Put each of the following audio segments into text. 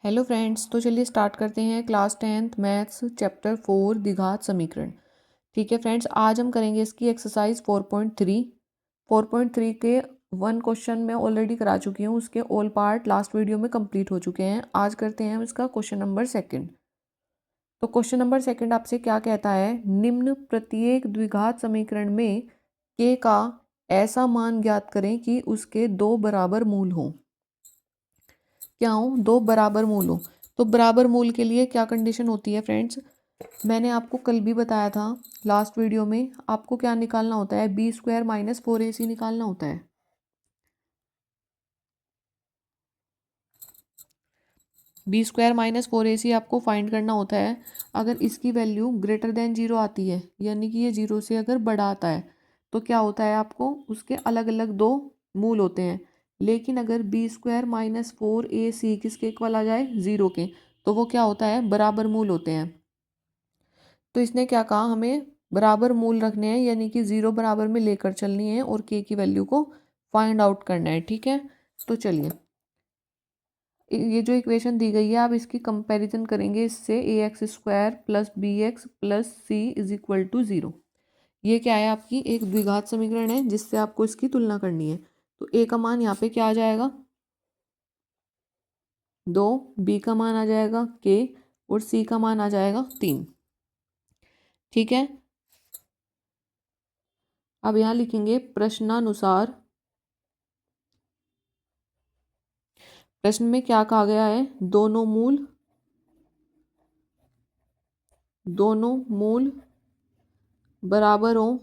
Hello friends, तो चलिए start करते हैं क्लास 10th मैथ्स चैप्टर 4 द्विघात समीकरण। ठीक है फ्रेंड्स, आज हम करेंगे इसकी एक्सरसाइज 4.3। 4.3 के वन क्वेश्चन मैं ऑलरेडी करा चुकी हूँ, उसके ऑल पार्ट लास्ट वीडियो में कंप्लीट हो चुके हैं। आज करते हैं हम इसका क्वेश्चन नंबर सेकंड। तो क्वेश्चन नंबर सेकंड आपसे क्या कहता है, निम्न प्रत्येक द्विघात समीकरण में के का ऐसा मान ज्ञात करें कि उसके दो बराबर मूल हों। क्या हो? दो बराबर मूल हो। तो बराबर मूल के लिए क्या कंडीशन होती है फ्रेंड्स, मैंने आपको कल भी बताया था लास्ट वीडियो में। आपको क्या निकालना होता है, बी स्क्वायर माइनस 4ac निकालना होता है। बी स्क्वायर माइनस 4ac आपको फाइंड करना होता है। अगर इसकी वैल्यू ग्रेटर देन जीरो आती है, यानी कि ये जीरो से अगर बड़ा आता है, तो क्या होता है, आपको उसके अलग अलग दो मूल होते हैं। लेकिन अगर बी स्क्वायर माइनस 4ac किसके इक्वल आ जाए, जीरो के, तो वो क्या होता है, बराबर मूल होते हैं। तो इसने क्या कहा, हमें बराबर मूल रखने हैं, यानी कि जीरो बराबर में लेकर चलनी है और के की वैल्यू को फाइंड आउट करना है। ठीक है, तो चलिए ये जो इक्वेशन दी गई है, आप इसकी कंपैरिजन करेंगे इससे, a x square plus b x plus c is equal to zero. ये क्या है, आपकी एक द्विघात समीकरण है जिससे आपको इसकी तुलना करनी है। तो ए का मान यहाँ पे क्या आ जाएगा, दो, बी का मान आ जाएगा के, और सी का मान आ जाएगा 3। ठीक है, अब यहाँ लिखेंगे प्रश्नानुसार। प्रश्न में क्या कहा गया है, दोनों मूल बराबर हो।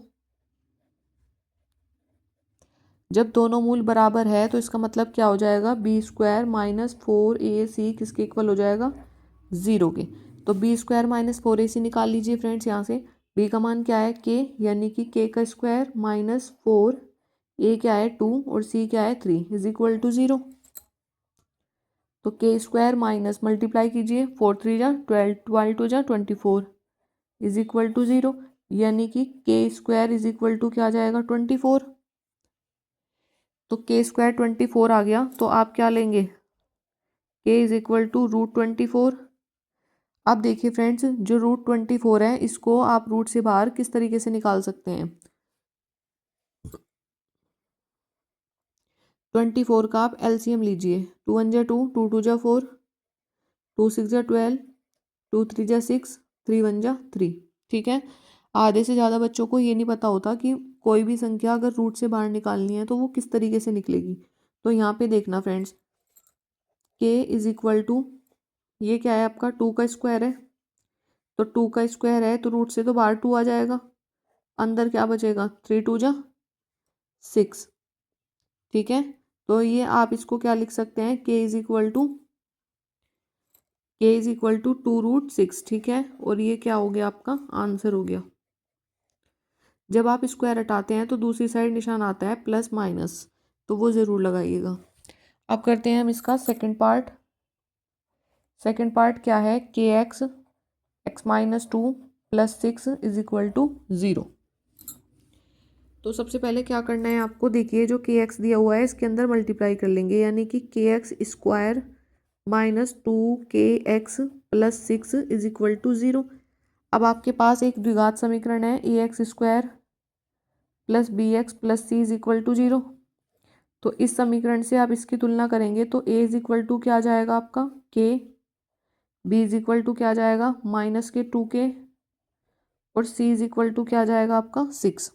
जब दोनों मूल बराबर है तो इसका मतलब क्या हो जाएगा, बी स्क्वायर माइनस 4ac किसके इक्वल हो जाएगा, ज़ीरो के। तो बी स्क्वायर माइनस 4ac निकाल लीजिए फ्रेंड्स यहाँ से। बी का मान क्या है, के, यानी कि के का स्क्वायर माइनस 4, ए क्या है 2 और सी क्या है 3 इज इक्वल टू 0। तो के स्क्वायर माइनस मल्टीप्लाई कीजिए, 4 3 जा 12, 12 2 जा 24 इज इक्वल टू 0, यानी कि के स्क्वायर इज इक्वल टू क्या आ जाएगा, 24। तो के स्क्वायर 24 आ गया, तो आप क्या लेंगे, के इज इक्वल टू √24। अब देखिए फ्रेंड्स, जो √24 है, इसको आप रूट से बाहर किस तरीके से निकाल सकते हैं। 24 का आप एलसीएम लीजिए, 2 1 जा 2, 2 2 जा 4, 2 6 जा 12, 2 3 जा 6, 3 1 जा 3। ठीक है, आधे से ज़्यादा बच्चों को ये नहीं पता होता कि कोई भी संख्या अगर रूट से बाहर निकालनी है तो वो किस तरीके से निकलेगी। तो यहाँ पे देखना फ्रेंड्स, के इज इक्वल टू, ये क्या है आपका, 2 का स्क्वायर है। तो 2 का स्क्वायर है तो रूट से तो बाहर 2 आ जाएगा, अंदर क्या बचेगा, 3 2 जा 6। ठीक है, तो ये आप इसको क्या लिख सकते हैं, के इज इक्वल टू 2√6। ठीक है, और ये क्या हो गया, आपका आंसर हो गया। जब आप स्क्वायर हटाते हैं तो दूसरी साइड निशान आता है प्लस माइनस, तो वो ज़रूर लगाइएगा। अब करते हैं हम इसका सेकंड पार्ट। सेकंड पार्ट क्या है, k x minus 2 plus 6 is equal to 0। तो सबसे पहले क्या करना है आपको, देखिए जो के एक्स दिया हुआ है इसके अंदर मल्टीप्लाई कर लेंगे, यानी कि के एक्स स्क्वायर माइनस 2 के x plus 6 is equal to 0। अब आपके पास एक द्विघात समीकरण है, a x square plus b x plus c is equal to 0। तो इस समीकरण से आप इसकी तुलना करेंगे तो ए इज इक्वल टू क्या आ जाएगा आपका, के, बी इज इक्वल टू क्या आ जाएगा, माइनस के 2 के, और सी इज इक्वल टू क्या आ जाएगा आपका 6।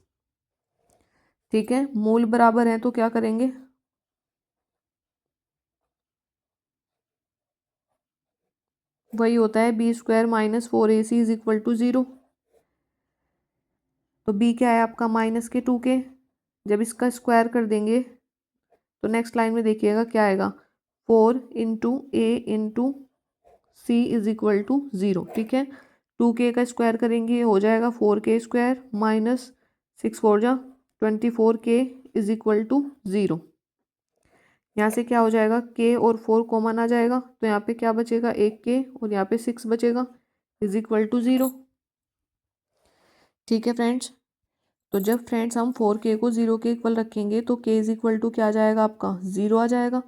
ठीक है, मूल बराबर है तो क्या करेंगे, वही होता है b square minus 4ac is equal to 0। तो बी क्या है आपका, माइनस के 2 के, जब इसका स्क्वायर कर देंगे तो नेक्स्ट लाइन में देखिएगा क्या आएगा, 4 × a × c is equal to 0। ठीक है, 2 के का स्क्वायर करेंगे हो जाएगा 4 के² माइनस 6 4 जा 24 के इज इक्वल टू 0। यहाँ से क्या हो जाएगा, के और 4 कॉमन आ जाएगा, तो यहाँ पे क्या बचेगा, 1 के, और यहाँ पे 6 बचेगा इज इक्वल टू 0। ठीक है फ्रेंड्स, तो जब फ्रेंड्स हम 4 के को 0 के इक्वल रखेंगे तो के इज इक्वल टू क्या आ जाएगा आपका, 0 आ जाएगा।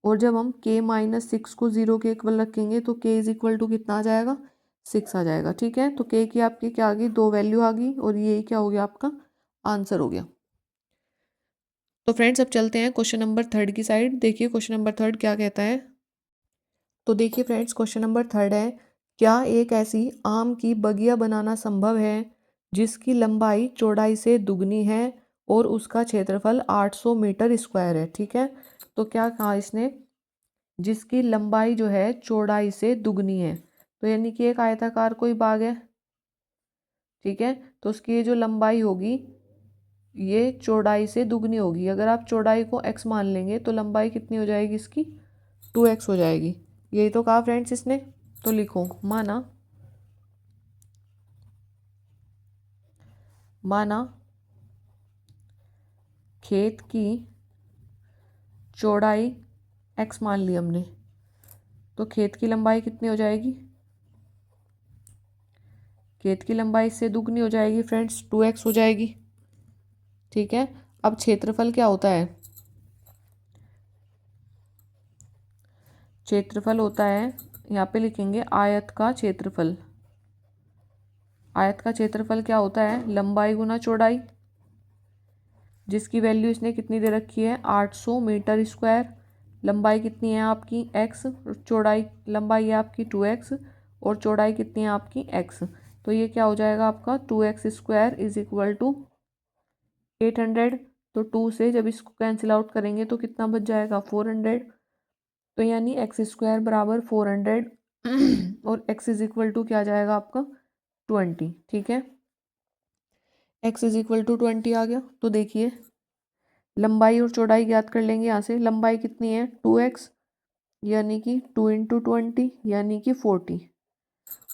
और जब हम k माइनस 6 को 0 के इक्वल रखेंगे तो k इज इक्वल टू कितना आ जाएगा, 6 आ जाएगा। ठीक है, तो k की आपकी क्या आ गई, 2 वैल्यू आ गई और ये क्या हो गया, आपका आंसर हो गया। तो फ्रेंड्स अब चलते हैं क्वेश्चन नंबर 3 की साइड। देखिए क्वेश्चन नंबर 3 क्या कहता है। तो देखिए फ्रेंड्स क्वेश्चन नंबर 3 है, क्या एक ऐसी आम की बगिया बनाना संभव है जिसकी लंबाई चौड़ाई से दुगनी है और उसका क्षेत्रफल 800 मीटर स्क्वायर है। ठीक है, तो क्या कहा इसने, जिसकी लंबाई जो है चौड़ाई से दुगनी है, तो यानी कि एक आयताकार कोई बाग है। ठीक है, तो उसकी ये जो लंबाई होगी ये चौड़ाई से दुगनी होगी। अगर आप चौड़ाई को x मान लेंगे तो लंबाई कितनी हो जाएगी इसकी, 2x हो जाएगी। यही तो कहा फ्रेंड्स इसने। तो लिखो, माना खेत की चौड़ाई x मान ली हमने, तो खेत की लंबाई कितनी हो जाएगी, खेत की लंबाई इससे दुगनी हो जाएगी फ्रेंड्स, 2x हो जाएगी। ठीक है, अब क्षेत्रफल क्या होता है, क्षेत्रफल होता है, यहाँ पे लिखेंगे आयत का क्षेत्रफल। आयत का क्षेत्रफल क्या होता है, लंबाई गुना चौड़ाई, जिसकी वैल्यू इसने कितनी दे रखी है, 800 मीटर स्क्वायर। लंबाई कितनी है आपकी x, चौड़ाई लंबाई है आपकी 2x और चौड़ाई कितनी है आपकी x। तो ये क्या हो जाएगा आपका 2x square is equal to 800। तो 2 से जब इसको कैंसिल आउट करेंगे तो कितना बच जाएगा, 400। तो यानी एक्स स्क्वायर बराबर 400 और x इज इक्वल टू क्या जाएगा आपका 20। ठीक है, x इज इक्वल टू 20 आ गया। तो देखिए लंबाई और चौड़ाई ज्ञात कर लेंगे यहाँ से। लंबाई कितनी है 2x यानी कि 2 इंटू 20 यानी कि 40,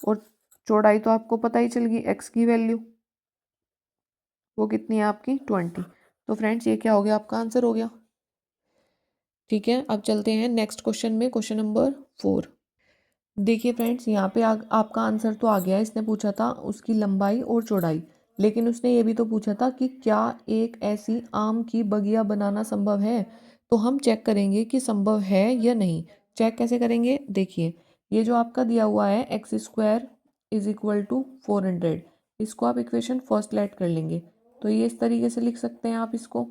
और चौड़ाई तो आपको पता ही चल गई, x की वैल्यू वो कितनी है आपकी 20। तो फ्रेंड्स ये क्या हो गया, आपका आंसर हो गया। ठीक है, अब चलते हैं नेक्स्ट क्वेश्चन में, क्वेश्चन नंबर 4। देखिए फ्रेंड्स यहाँ पे आपका आंसर तो आ गया। इसने पूछा था उसकी लंबाई और चौड़ाई, लेकिन उसने ये भी तो पूछा था कि क्या एक ऐसी आम की बगिया बनाना संभव है। तो हम चेक करेंगे कि संभव है या नहीं। चेक कैसे करेंगे, देखिए ये जो आपका दिया हुआ है x square is equal to 400, इसको आप इक्वेशन फर्स्ट लेट कर लेंगे। तो ये इस तरीके से लिख सकते हैं आप इसको,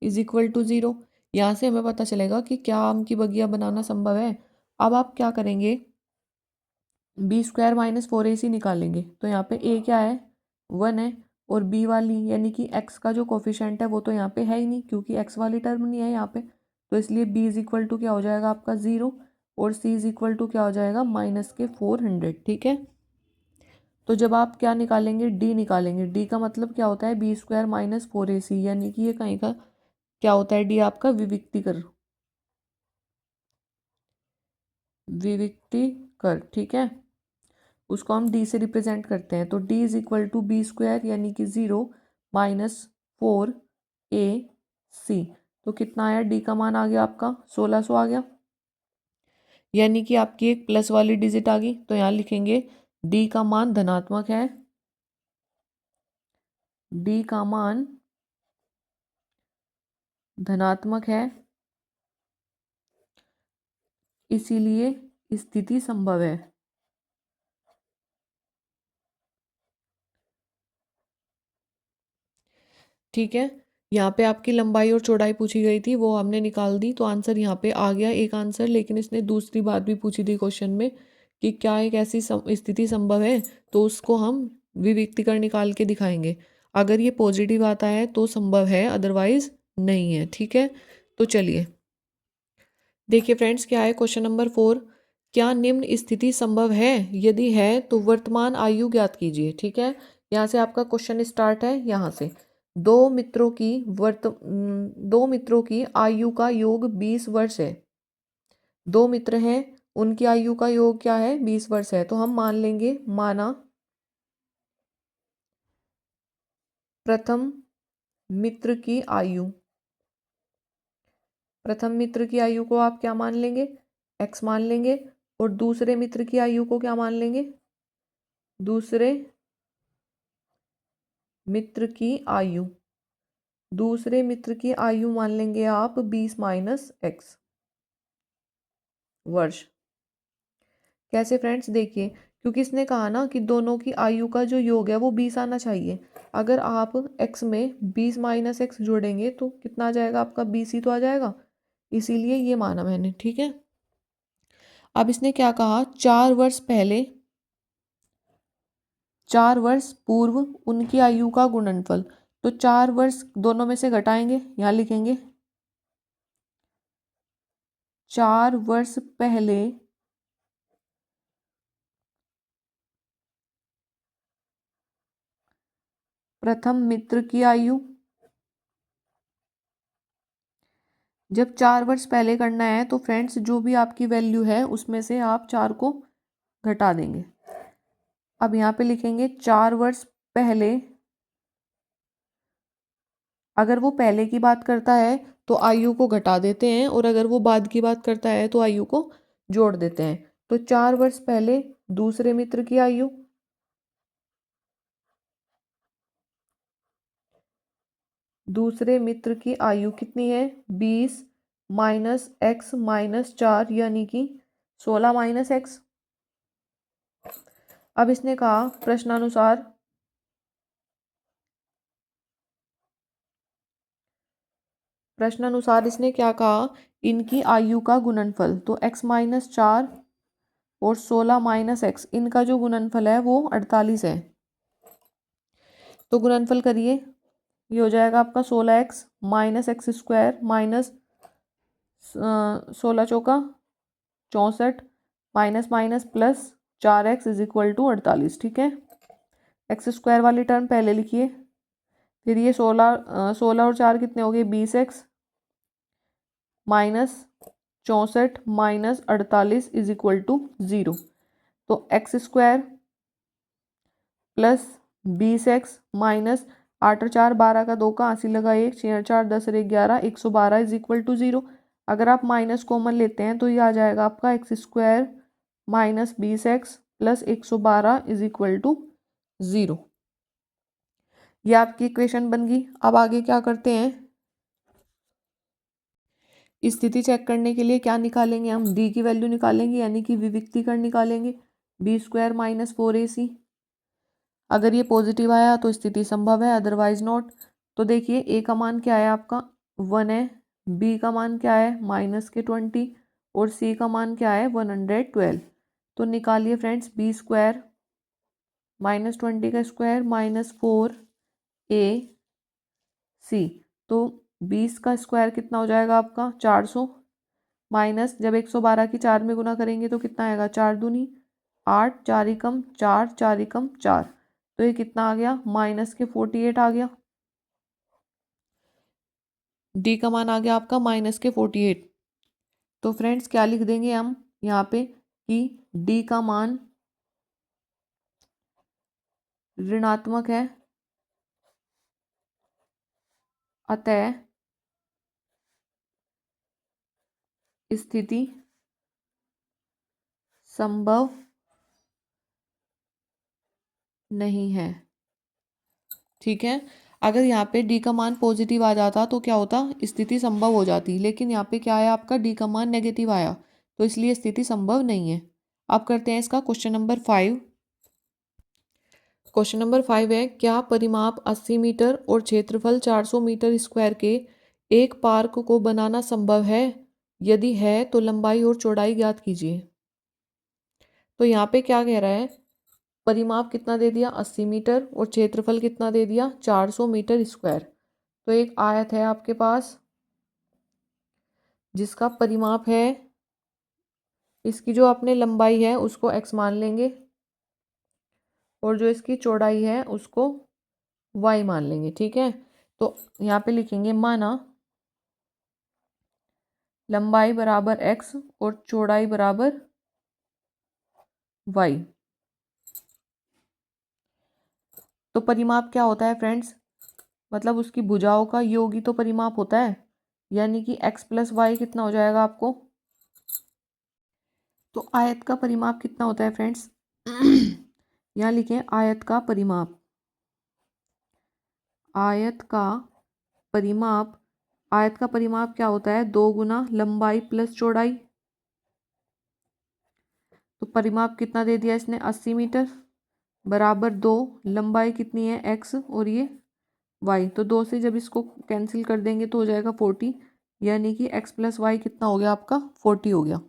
इज इक्वल टू 0। यहाँ से हमें पता चलेगा कि क्या आम की बगिया बनाना संभव है। अब आप क्या करेंगे, बी स्क्वायर माइनस 4ac निकालेंगे। तो यहाँ पे a क्या है 1 है, और b वाली यानी कि x का जो कोफिशेंट है वो तो यहाँ पे है ही नहीं क्योंकि x वाली टर्म नहीं है यहाँ पे। तो इसलिए b इज इक्वल टू क्या हो जाएगा आपका 0 और c इज इक्वल टू क्या हो जाएगा माइनस के 400। ठीक है, तो जब आप क्या निकालेंगे, d निकालेंगे। d का मतलब क्या होता है, बी स्क्वायर माइनस 4ac, यानी कि ये कहीं का क्या होता है, d आपका विविक्तिकर। ठीक है, उसको हम d से रिप्रेजेंट करते हैं। तो d is equal to b square यानी कि 0 माइनस 4ac। तो कितना आया, d का मान आ गया आपका 1600 आ गया, यानी कि आपकी एक प्लस वाली डिजिट आ गई। तो यहाँ लिखेंगे d का मान धनात्मक है, d का मान धनात्मक है, इसीलिए स्थिति संभव है। ठीक है, यहाँ पे आपकी लंबाई और चौड़ाई पूछी गई थी, वो हमने निकाल दी। तो आंसर यहाँ पे आ गया एक आंसर। लेकिन इसने दूसरी बात भी पूछी थी क्वेश्चन में कि क्या एक ऐसी स्थिति संभव है, तो उसको हम विविक्तिकर निकाल के दिखाएंगे। अगर ये पॉजिटिव आता है तो संभव है, अदरवाइज नहीं है। ठीक है, तो चलिए देखिए फ्रेंड्स क्या है क्वेश्चन नंबर 4। क्या निम्न स्थिति संभव है, यदि है तो वर्तमान आयु ज्ञात कीजिए। ठीक है, यहाँ से आपका क्वेश्चन स्टार्ट है। यहाँ से दो मित्रों की आयु का योग 20 वर्ष है। दो मित्र हैं, उनकी आयु का योग क्या है, 20 वर्ष है। तो हम मान लेंगे, माना प्रथम मित्र की आयु, प्रथम मित्र की आयु को आप क्या मान लेंगे, x मान लेंगे, और दूसरे मित्र की आयु को क्या मान लेंगे, दूसरे मित्र की आयु, दूसरे मित्र की आयु मान लेंगे आप 20 माइनस x। वर्ष। कैसे फ्रेंड्स, देखिए, क्योंकि इसने कहा ना कि दोनों की आयु का जो योग है वो 20 आना चाहिए। अगर आप x में 20 माइनस एक्स जोड़ेंगे तो कितना आ जाएगा आपका, 20 ही तो आ जाएगा। इसीलिए ये माना मैंने, ठीक है। अब इसने क्या कहा, 4 वर्ष पहले, 4 वर्ष पूर्व उनकी आयु का गुणनफल। तो 4 वर्ष दोनों में से घटाएंगे, यहाँ लिखेंगे 4 वर्ष पहले प्रथम मित्र की आयु। जब 4 वर्ष पहले करना है तो फ्रेंड्स जो भी आपकी वैल्यू है उसमें से आप 4 को घटा देंगे। अब यहाँ पे लिखेंगे 4 वर्ष पहले, अगर वो पहले की बात करता है तो आयु को घटा देते हैं, और अगर वो बाद की बात करता है तो आयु को जोड़ देते हैं। तो 4 वर्ष पहले दूसरे मित्र की आयु, दूसरे मित्र की आयु कितनी है, 20 माइनस एक्स माइनस 4 यानी कि 16 माइनस एक्स। अब इसने कहा प्रश्नानुसार इसने क्या कहा, इनकी आयु का गुणनफल। तो x माइनस 4 और 16 माइनस एक्स, इनका जो गुणनफल है वो 48 है। तो गुणनफल करिए, ये हो जाएगा आपका 16x minus x square minus 16 × 64 minus minus plus 4x is equal to 48, ठीक है। एक्स स्क्वायर वाली टर्म पहले लिखिए, फिर ये 16 और 4 कितने हो गए, 20x minus 64 minus 48 is equal to 0। तो x square plus 20x minus 8 और 4 12 का 2 का 80 लगा 1 6 और 4 10 और 1 11 112 इज इक्वल टू 0। अगर आप माइनस कॉमन लेते हैं तो ये आ जाएगा आपका x square minus 20x plus 112 is equal to 0। ये आपकी इक्वेशन बन गई। अब आगे क्या करते हैं, स्थिति चेक करने के लिए क्या निकालेंगे हम, डी की वैल्यू निकालेंगे, यानी कि विविक्तीकरण निकालेंगे, बी स्क्वायर माइनस 4ac। अगर ये पॉजिटिव आया तो स्थिति संभव है, अदरवाइज नॉट। तो देखिए ए का मान क्या है आपका 1 है, बी का मान क्या है -20 और सी का मान क्या है 112। तो निकालिए फ्रेंड्स, बी स्क्वायर -20 का स्क्वायर -4ac। तो 20 का स्क्वायर कितना हो जाएगा आपका 400, माइनस जब 112 की 4 में गुना करेंगे तो कितना आएगा 4 दूनी 8 4 एकम 4 4 एकम 4। तो ये कितना आ गया -48 आ गया। डी का मान आ गया आपका -48। तो फ्रेंड्स क्या लिख देंगे हम यहाँ पे कि डी का मान ऋणात्मक है, अतः स्थिति संभव नहीं है, ठीक है। अगर यहाँ पे डी का मान पॉजिटिव आ जाता तो क्या होता, स्थिति संभव हो जाती, लेकिन यहाँ पे क्या है आपका डी का मान नेगेटिव आया, तो इसलिए स्थिति संभव नहीं है। अब करते हैं इसका क्वेश्चन नंबर 5। क्वेश्चन नंबर 5 है, क्या परिमाप 80 मीटर और क्षेत्रफल 400 मीटर स्क्वायर के एक पार्क को बनाना संभव है, यदि है तो लंबाई और चौड़ाई ज्ञात कीजिए। तो यहाँ पे क्या कह रहा है, परिमाप कितना दे दिया 80 मीटर और क्षेत्रफल कितना दे दिया 400 मीटर स्क्वायर। तो एक आयत है आपके पास जिसका परिमाप है, इसकी जो आपने लंबाई है उसको x मान लेंगे और जो इसकी चौड़ाई है उसको y मान लेंगे, ठीक है। तो यहाँ पे लिखेंगे माना लंबाई बराबर x और चौड़ाई बराबर y। तो परिमाप क्या होता है फ्रेंड्स, मतलब उसकी भुजाओं का योग ही तो परिमाप होता है, यानी कि x प्लस वाई कितना हो जाएगा आपको। तो आयत का परिमाप कितना होता है फ्रेंड्स यहाँ लिखें आयत का परिमाप, आयत का परिमाप, आयत का परिमाप क्या होता है 2 गुना लंबाई प्लस चौड़ाई। तो परिमाप कितना दे दिया इसने 80 मीटर बराबर 2, लंबाई कितनी है x और ये y, तो 2 से जब इसको कैंसिल कर देंगे तो हो जाएगा 40, यानी कि x प्लस वाई कितना हो गया आपका 40 हो गया।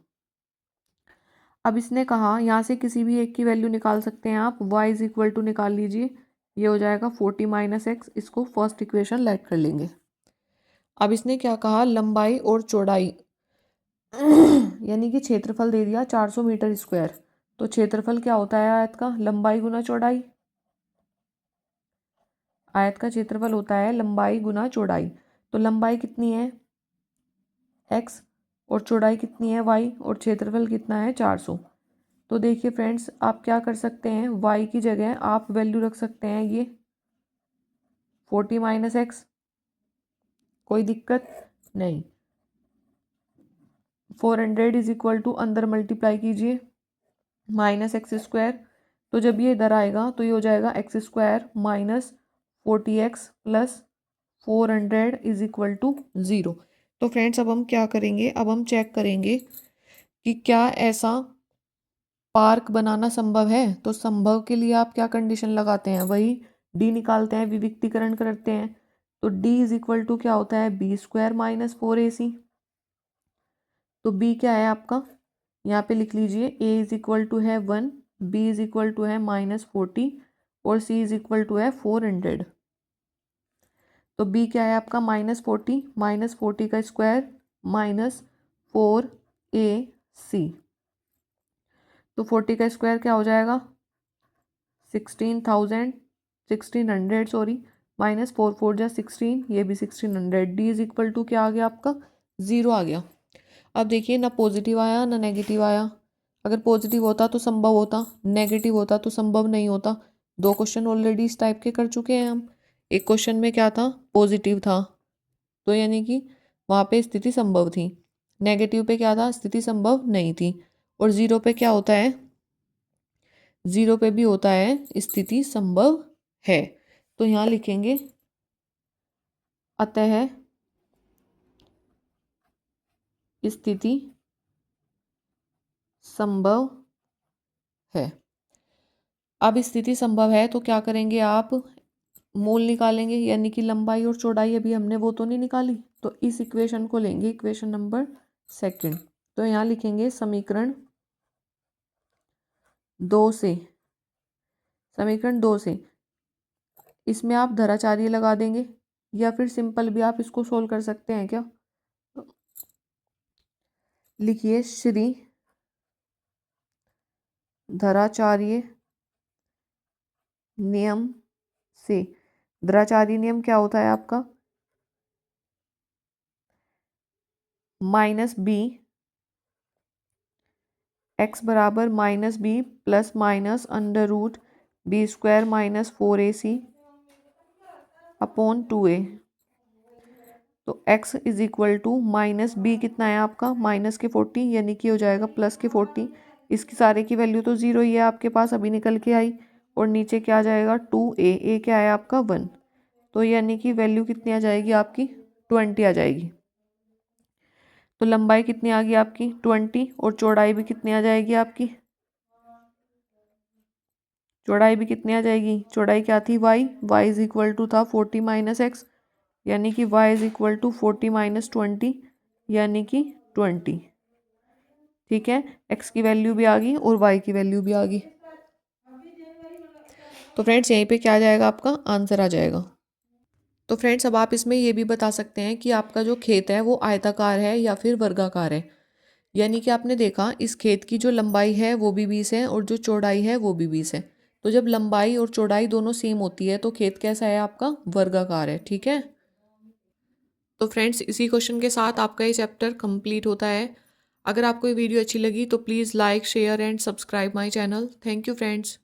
अब इसने कहा यहाँ से किसी भी एक की वैल्यू निकाल सकते हैं आप, y इज इक्वल टू निकाल लीजिए, ये हो जाएगा 40 माइनस एक्स, इसको फर्स्ट इक्वेशन लेट कर लेंगे। अब इसने क्या कहा, लंबाई और चौड़ाई यानी कि क्षेत्रफल दे दिया 400 मीटर स्क्वायर, तो क्षेत्रफल क्या होता है आयत का, लंबाई गुना चौड़ाई। आयत का क्षेत्रफल होता है लंबाई गुना चौड़ाई, तो लंबाई कितनी है x और चौड़ाई कितनी है y और क्षेत्रफल कितना है 400। तो देखिए फ्रेंड्स, आप क्या कर सकते हैं, y की जगह आप वैल्यू रख सकते हैं ये 40 माइनस एक्स, कोई दिक्कत नहीं। 400 इज इक्वल टू अंदर मल्टीप्लाई कीजिए माइनस एक्स स्क्वायर, तो जब ये इधर आएगा तो ये हो जाएगा x square minus 40x plus 400 is equal to 0। तो फ्रेंड्स अब हम क्या करेंगे, अब हम चेक करेंगे कि क्या ऐसा पार्क बनाना संभव है। तो संभव के लिए आप क्या कंडीशन लगाते हैं, वही डी निकालते हैं, विविक्तीकरण करते हैं। तो डी इज इक्वल टू क्या होता है, बी स्क्वायर माइनस 4ac। तो बी क्या है आपका, यहाँ पे लिख लीजिए, ए इज इक्वल टू है 1, बी इज इक्वल टू है -40 और सी इज इक्वल टू है 400। तो बी क्या है आपका -40 का स्क्वायर -4ac, तो 40 का स्क्वायर क्या हो जाएगा 1600 सॉरी, -4 जा 16, ये भी 1600। डी इज इक्वल टू क्या आ गया आपका 0 आ गया। अब देखिए ना पॉजिटिव आया ना नेगेटिव आया, अगर पॉजिटिव होता तो संभव होता, नेगेटिव होता तो संभव नहीं होता। 2 क्वेश्चन ऑलरेडी इस टाइप के कर चुके हैं हम। एक क्वेश्चन में क्या था, पॉजिटिव था, तो यानी कि वहाँ पे स्थिति संभव थी। नेगेटिव पे क्या था, स्थिति संभव नहीं थी। और 0 पे क्या होता है, 0 पे भी होता है स्थिति संभव है। तो यहाँ लिखेंगे अतः स्थिति संभव है। अब स्थिति संभव है तो क्या करेंगे आप, मूल निकालेंगे, यानी कि लंबाई और चौड़ाई अभी हमने वो तो नहीं निकाली, तो इस इक्वेशन को लेंगे, इक्वेशन नंबर 2। तो यहाँ लिखेंगे समीकरण 2 से, समीकरण 2 से इसमें आप धराचार्य लगा देंगे, या फिर सिंपल भी आप इसको सोल्व कर सकते हैं। क्या लिखिए, श्री धराचार्य नियम से, धराचार्य नियम क्या होता है आपका, -b x बराबर -b plus minus √b square -4ac upon 2a। तो x is equal to -b कितना है आपका, माइनस के 40, यानी कि हो जाएगा प्लस के 40। इसकी सारे की वैल्यू तो 0 ही है आपके पास, अभी निकल के आई। और नीचे क्या आ जाएगा 2a, a क्या है आपका 1, तो यानी कि वैल्यू कितनी आ जाएगी आपकी 20 आ जाएगी। तो लंबाई कितनी आ गई आपकी 20, और चौड़ाई भी कितनी आ जाएगी आपकी, चौड़ाई भी कितनी आ जाएगी, चौड़ाई क्या थी y इज इक्वल टू था 40 माइनस एक्स, यानी कि y is equal to 40 minus 20, यानी कि 20। ठीक है, x की वैल्यू भी आ गई और y की वैल्यू भी आ गई। तो फ्रेंड्स यहीं पे क्या आ जाएगा, आपका आंसर आ जाएगा। तो फ्रेंड्स अब आप इसमें ये भी बता सकते हैं कि आपका जो खेत है वो आयताकार है या फिर वर्गाकार है। यानी कि आपने देखा इस खेत की जो लंबाई है वो भी 20 है और जो चौड़ाई है वो भी 20 है। तो जब लंबाई और चौड़ाई दोनों सेम होती है तो खेत कैसा है आपका, वर्गाकार है। ठीक है, तो फ्रेंड्स इसी क्वेश्चन के साथ आपका ये चैप्टर कंप्लीट होता है। अगर आपको ये वीडियो अच्छी लगी तो please like share and subscribe my channel. Thank you friends.